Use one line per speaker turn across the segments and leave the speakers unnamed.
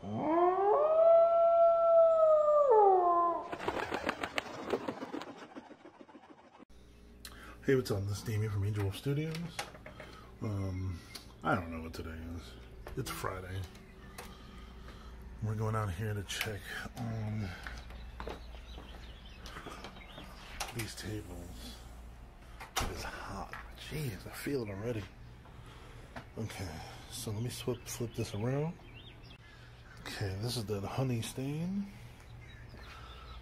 Hey, what's up? This is Damien from Angelwolf Studios. I don't know what today is. It's Friday. We're going out here to check on these tables. It is hot. Jeez, I feel it already. Okay, so let me flip this around. Okay, this is the honey stain.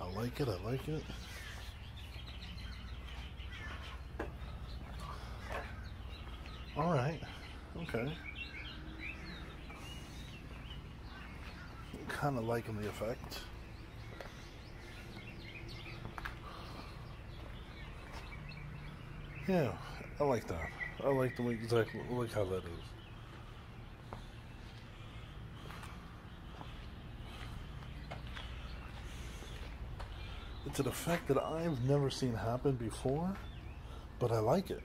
I like it, I like it. Alright, okay. I'm kind of liking the effect. Yeah, I like that. I like the way exactly, look how that is. It's an effect that I've never seen happen before, but I like it.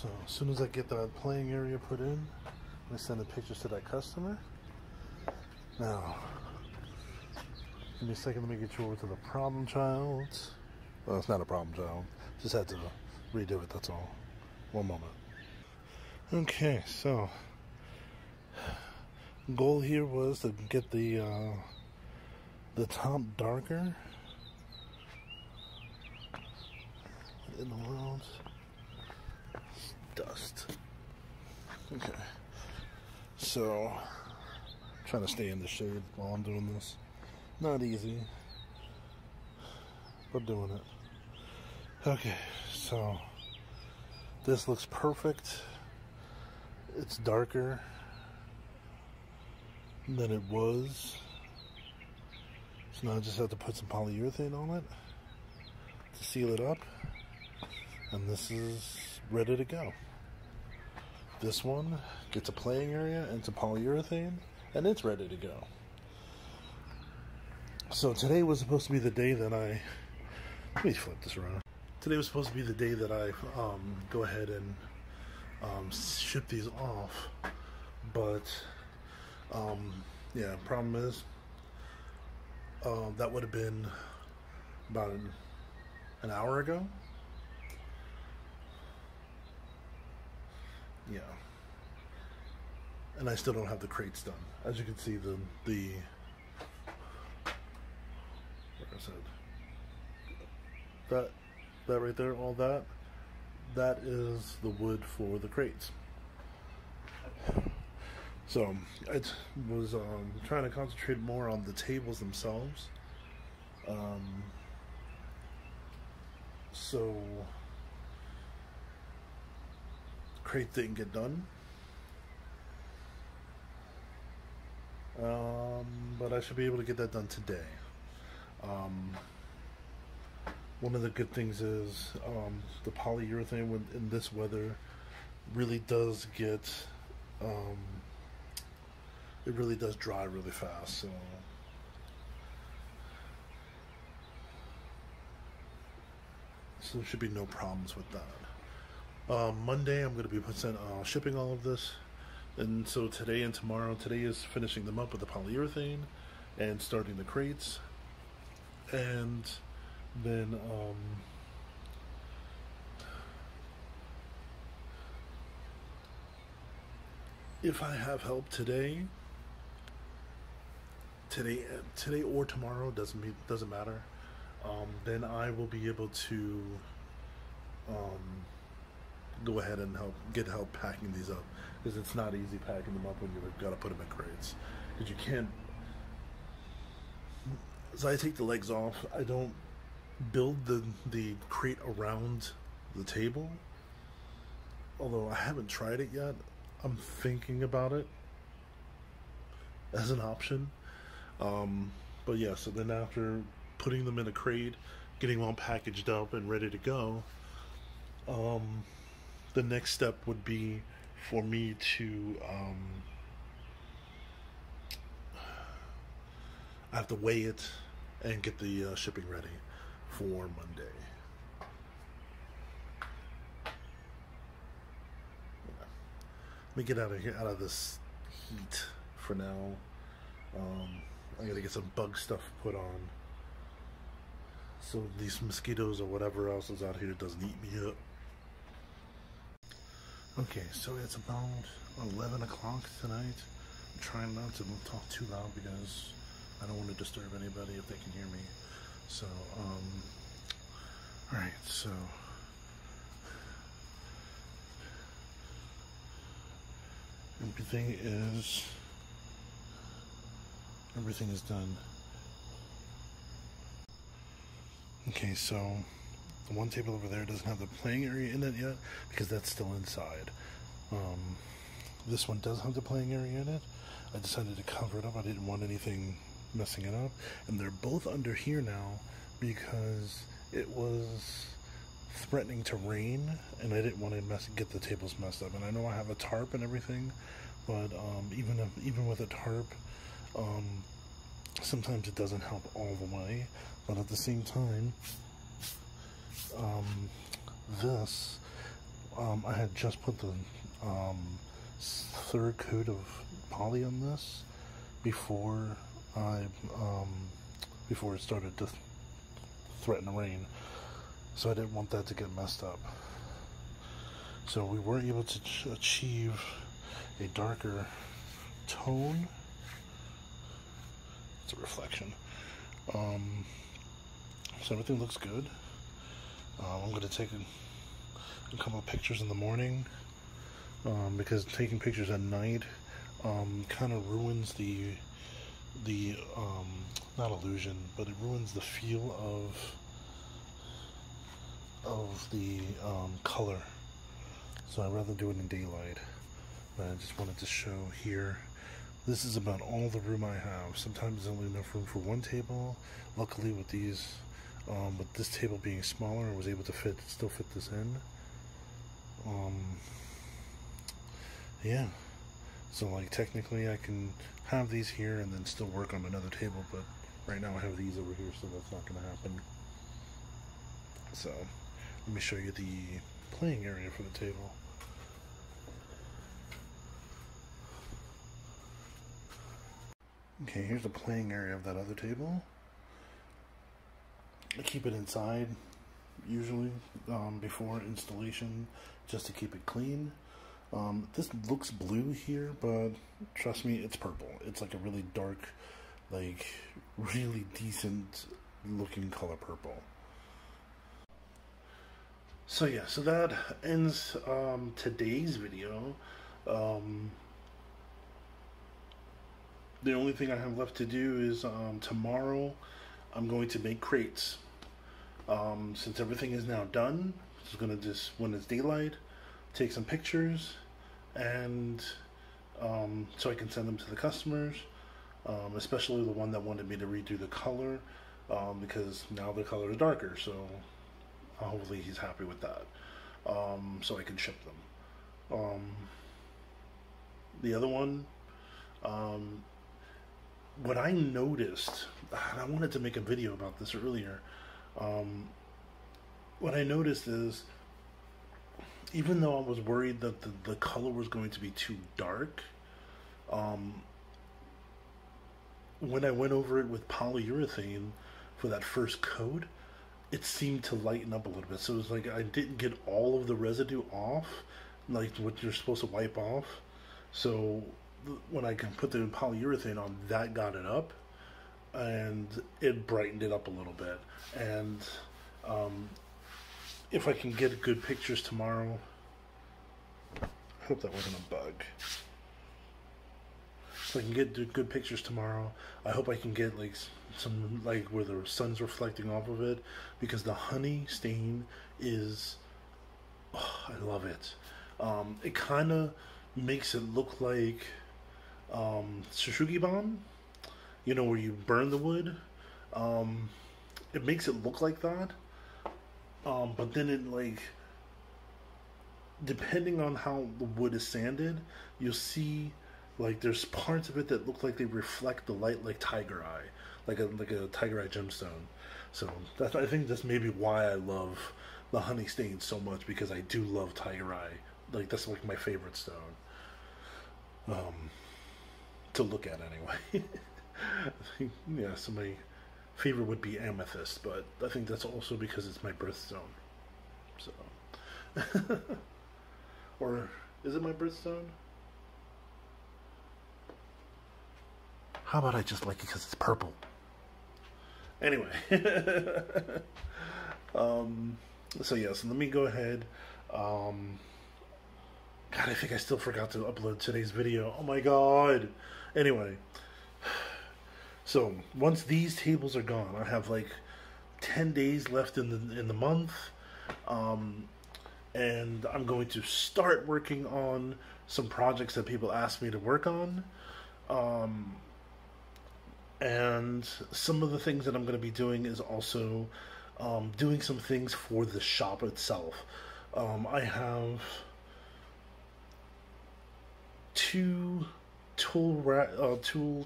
So as soon as I get that playing area put in, I send the pictures to that customer. Now, give me a second, let me get you over to the problem child. Well, it's not a problem child. Just had to redo it, that's all. One moment. Okay, so goal here was to get the top darker in the world. Dust. Okay. So, trying to stay in the shade while I'm doing this. Not easy, but doing it. Okay, so this looks perfect. It's darker than it was. So now I just have to put some polyurethane on it to seal it up. And this is ready to go. This one gets a playing area and some polyurethane, and it's ready to go. So today was supposed to be the day that let me flip this around. Today was supposed to be the day that I go ahead and ship these off, but yeah, problem is that would have been about an hour ago. Yeah, and I still don't have the crates done. As you can see, where I said that right there, all that is the wood for the crates. So I was trying to concentrate more on the tables themselves. So crate didn't get done, but I should be able to get that done today. One of the good things is the polyurethane in this weather really does get it really does dry really fast, so there should be no problems with that. Monday I'm going to be shipping all of this, and so today and tomorrow, today is finishing them up with the polyurethane and starting the crates, and then if I have help today or tomorrow, doesn't matter, then I will be able to go ahead and get help packing these up, because it's not easy packing them up when you've got to put them in crates, because you can't. As I take the legs off, I don't build the crate around the table, although I haven't tried it yet. I'm thinking about it as an option, but yeah, so then after putting them in a crate, getting them all packaged up and ready to go, the next step would be for me to I have to weigh it and get the shipping ready for Monday. Let me get out of here, out of this heat for now. I gotta get some bug stuff put on, so these mosquitoes or whatever else is out here doesn't eat me up. Okay, so it's about 11 o'clock tonight. I'm trying not to talk too loud because I don't want to disturb anybody if they can hear me. So, alright, so everything is done. Okay, so the one table over there doesn't have the playing area in it yet because that's still inside. This one does have the playing area in it. I decided to cover it up. I didn't want anything messing it up. And they're both under here now because it was threatening to rain and I didn't want to get the tables messed up. And I know I have a tarp and everything, but even with a tarp, sometimes it doesn't help all the way. But at the same time, I had just put the third coat of poly on this before it started to threaten to rain, so I didn't want that to get messed up. So we were able to achieve a darker tone. It's a reflection. So everything looks good. I'm going to take a couple of pictures in the morning, because taking pictures at night kind of ruins the not illusion, but it ruins the feel of the color. So I'd rather do it in daylight. But I just wanted to show here. This is about all the room I have. Sometimes there's only enough room for one table. Luckily with these, with this table being smaller, I was able to still fit this in. Yeah. So like technically I can have these here and then still work on another table, but right now I have these over here, so that's not going to happen. So let me show you the playing area for the table. Okay, here's the playing area of that other table. I keep it inside usually before installation, just to keep it clean. This looks blue here, but trust me, it's purple. It's like a really dark, like really decent looking color purple. So yeah, so that ends today's video. The only thing I have left to do is tomorrow I'm going to make crates. Since everything is now done, I'm just gonna when it's daylight, take some pictures, and so I can send them to the customers, especially the one that wanted me to redo the color, because now the color is darker, so hopefully he's happy with that, so I can ship them. The other one, what I noticed, and I wanted to make a video about this earlier, what I noticed is, even though I was worried that the color was going to be too dark, when I went over it with polyurethane for that first coat, it seemed to lighten up a little bit. So it was like I didn't get all of the residue off, like what you're supposed to wipe off. So when I can put the polyurethane on, that got it up, and it brightened it up a little bit. And if I can get good pictures tomorrow, I hope that wasn't a bug. If I can get good pictures tomorrow, I hope I can get like some, like where the sun's reflecting off of it, because the honey stain is, oh, I love it. It kind of makes it look like Shishugi Bomb, you know, where you burn the wood. It makes it look like that, but then it, like, depending on how the wood is sanded, you'll see like there's parts of it that look like they reflect the light, like tiger eye, like a tiger eye gemstone. So that's, I think that's maybe why I love the honey stain so much, because I do love tiger eye. Like that's like my favorite stone. to look at anyway. Yeah, so my favorite would be amethyst, but I think that's also because it's my birthstone. So, or is it my birthstone? How about I just like it because it's purple? Anyway, so yeah, so let me go ahead. God, I think I still forgot to upload today's video. Oh my god. Anyway, so once these tables are gone, I have like 10 days left in the month, and I'm going to start working on some projects that people asked me to work on. And some of the things that I'm going to be doing is also doing some things for the shop itself. I have two tool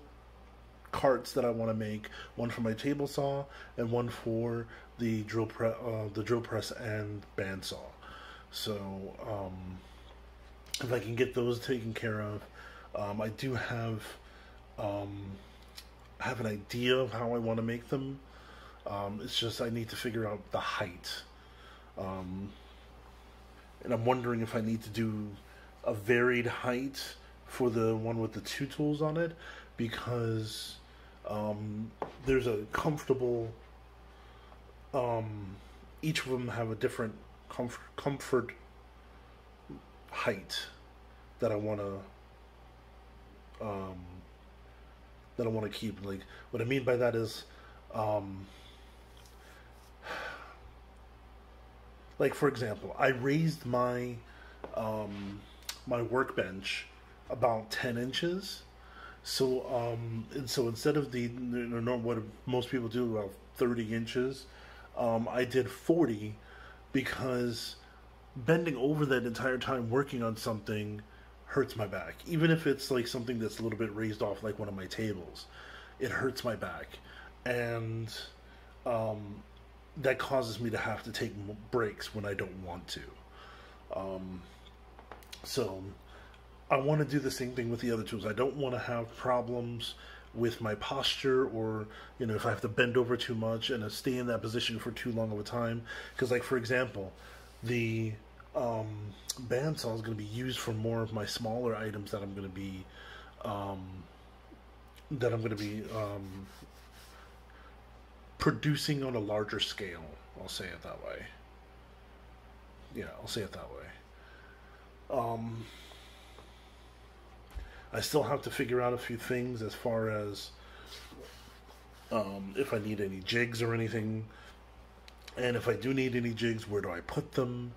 carts that I want to make. One for my table saw and one for the drill press and bandsaw. So if I can get those taken care of, I do have an idea of how I want to make them. It's just I need to figure out the height. And I'm wondering if I need to do a varied height for the one with the two tools on it, because there's a comfortable, each of them have a different comfort height that I want to keep. Like, what I mean by that is, like, for example, I raised my my workbench about 10 inches. So and so instead of the what most people do, about 30 inches, I did 40, because bending over that entire time working on something hurts my back. Even if it's like something that's a little bit raised off, like one of my tables, it hurts my back, and that causes me to have to take breaks when I don't want to. So I want to do the same thing with the other tools. I don't want to have problems with my posture, or if I have to bend over too much and stay in that position for too long of a time. Because, like, for example, the bandsaw is going to be used for more of my smaller items that I'm going to be producing on a larger scale. I'll say it that way. Yeah, I'll say it that way. I still have to figure out a few things as far as if I need any jigs or anything, and if I do need any jigs, where do I put them?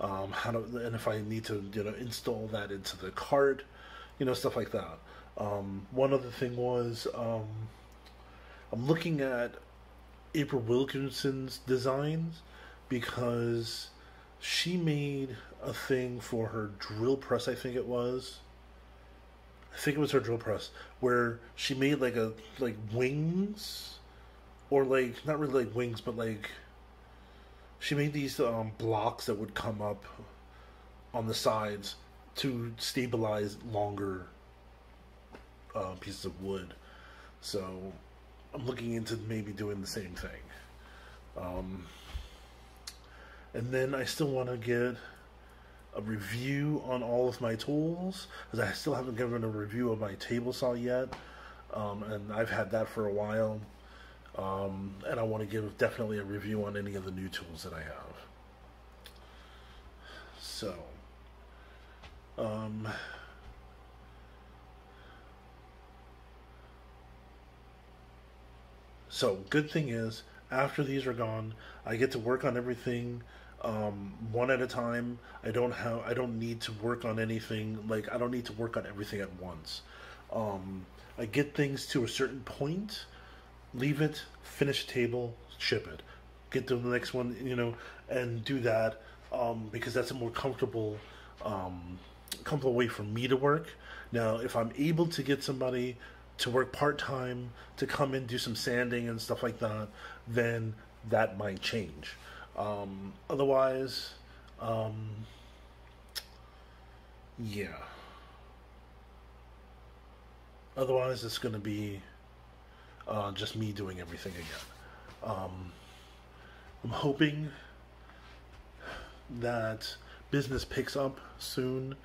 And if I need to, install that into the cart, stuff like that. One other thing was, I'm looking at April Wilkinson's designs, because she made a thing for her drill press, I think it was her drill press, where she made like wings, or like, not really like wings, but like, she made these blocks that would come up on the sides to stabilize longer pieces of wood. So I'm looking into maybe doing the same thing. And then I still want to get a review on all of my tools, because I still haven't given a review of my table saw yet, and I've had that for a while, and I want to give definitely a review on any of the new tools that I have. So good thing is, after these are gone, I get to work on everything one at a time. I don't need to work on anything, like, I don't need to work on everything at once. I get things to a certain point, leave it, finish a table, ship it, get to the next one, and do that, because that's a more comfortable way for me to work. Now, if I'm able to get somebody to work part-time, to come in, do some sanding and stuff like that, then that might change. Otherwise, yeah. Otherwise, it's going to be just me doing everything again. I'm hoping that business picks up soon.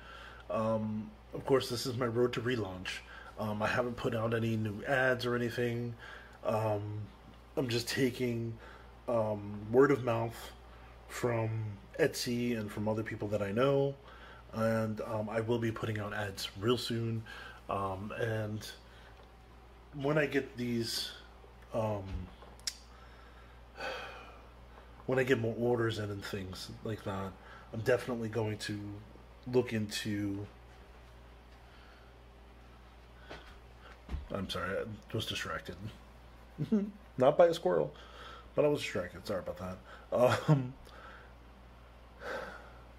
Of course, this is my road to relaunch. I haven't put out any new ads or anything. I'm just taking word of mouth from Etsy and from other people that I know, and I will be putting out ads real soon. And when I get these, when I get more orders in and things like that, I'm definitely going to look into. I'm sorry, I was distracted. Not by a squirrel, but I was distracted. Sorry about that.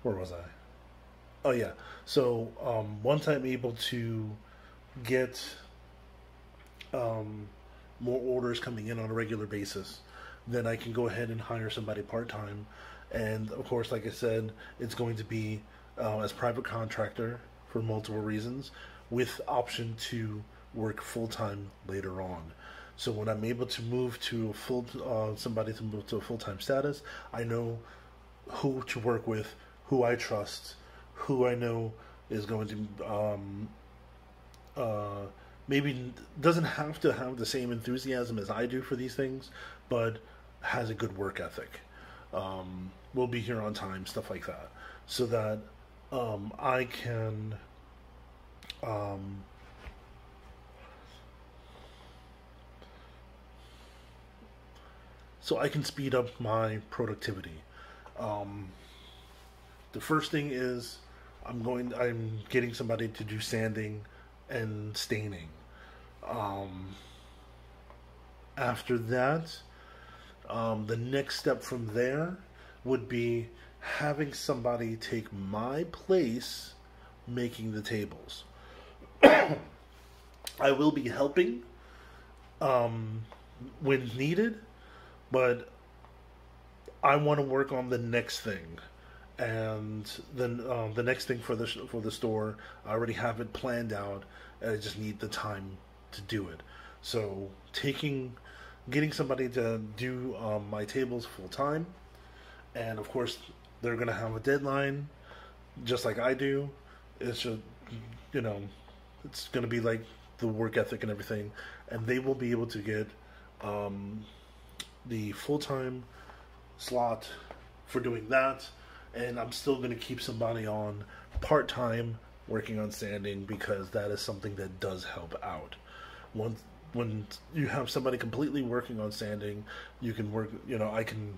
Where was I? Oh yeah. So once I'm able to get more orders coming in on a regular basis, then I can go ahead and hire somebody part-time. And of course, like I said, it's going to be as private contractor for multiple reasons, with option to work full-time later on. So when I'm able to move to a somebody to move to a full-time status, I know who to work with, who I trust, who I know is going to maybe doesn't have to have the same enthusiasm as I do for these things, but has a good work ethic. Will be here on time, stuff like that, so that I can speed up my productivity. The first thing is I'm getting somebody to do sanding and staining. After that, the next step from there would be having somebody take my place making the tables. I will be helping when needed, but I want to work on the next thing. And then the next thing for the store, I already have it planned out, and I just need the time to do it. So getting somebody to do my tables full time, and of course they're gonna have a deadline, just like I do. It's just, it's gonna be like the work ethic and everything, and they will be able to get the full time slot for doing that. And I'm still going to keep somebody on part-time working on sanding, because that is something that does help out. When you have somebody completely working on sanding, you can work, I can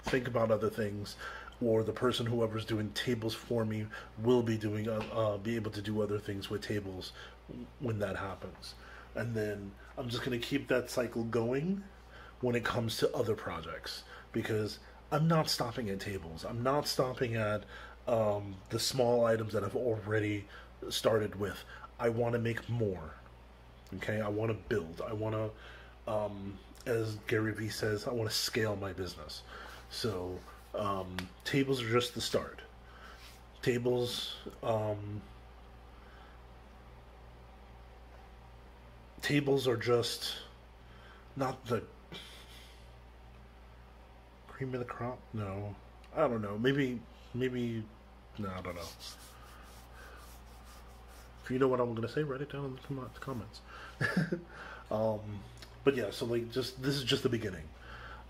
think about other things, or the person, whoever's doing tables for me, will be be able to do other things with tables when that happens. And then I'm just going to keep that cycle going when it comes to other projects, because I'm not stopping at tables. I'm not stopping at the small items that I've already started with. I want to make more. Okay, I want to build. I want to, as Gary Vee says, I want to scale my business. So tables are just the start. Tables are just not the cream of the crop? No. I don't know. Maybe, no, I don't know. If you know what I'm going to say, write it down in the comments. But yeah, so this is just the beginning.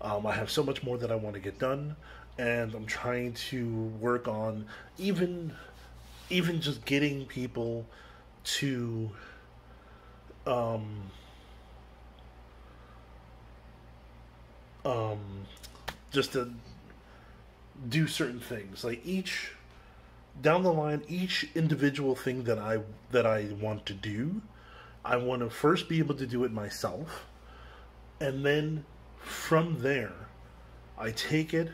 I have so much more that I want to get done, and I'm trying to work on even just getting people to just to do certain things. Like down the line, each individual thing that I want to do, I want to first be able to do it myself, and then from there I take it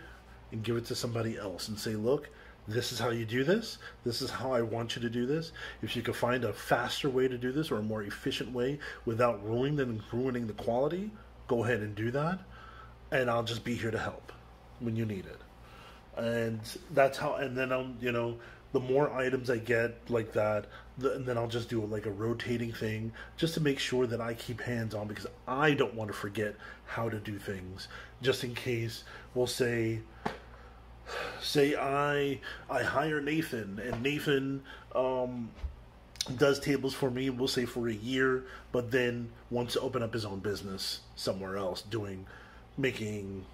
and give it to somebody else and say, look, this is how you do this. This is how I want you to do this. If you can find a faster way to do this, or a more efficient way without ruining the quality, go ahead and do that, and I'll just be here to help when you need it. And that's how. And then you know, the more items I get like that, and then I'll just do like a rotating thing just to make sure that I keep hands on, because I don't want to forget how to do things. Just in case, we'll say I hire Nathan, and Nathan does tables for me, we'll say for a year, but then wants to open up his own business somewhere else, making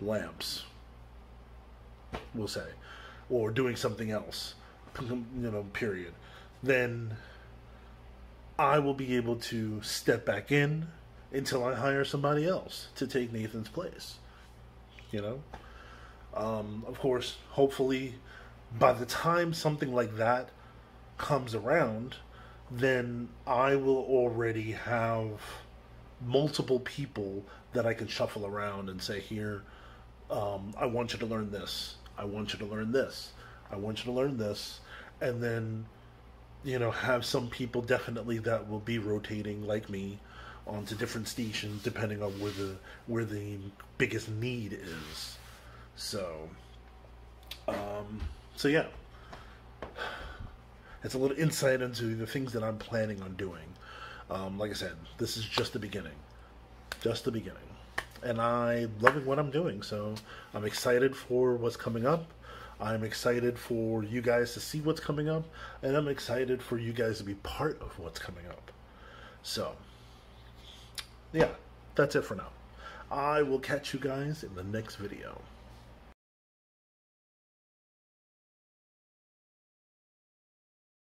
lamps, we'll say, or doing something else, you know, period. Then I will be able to step back in until I hire somebody else to take Nathan's place, you know. Of course, hopefully, by the time something like that comes around, then I will already have multiple people that I can shuffle around and say, here, I want you to learn this. I want you to learn this. I want you to learn this. And then, you know, have some people definitely that will be rotating like me onto different stations depending on where the biggest need is. So yeah. It's a little insight into the things that I'm planning on doing. Like I said, this is just the beginning. Just the beginning. And I'm loving what I'm doing, so I'm excited for what's coming up. I'm excited for you guys to see what's coming up, and I'm excited for you guys to be part of what's coming up. So, yeah, that's it for now. I will catch you guys in the next video.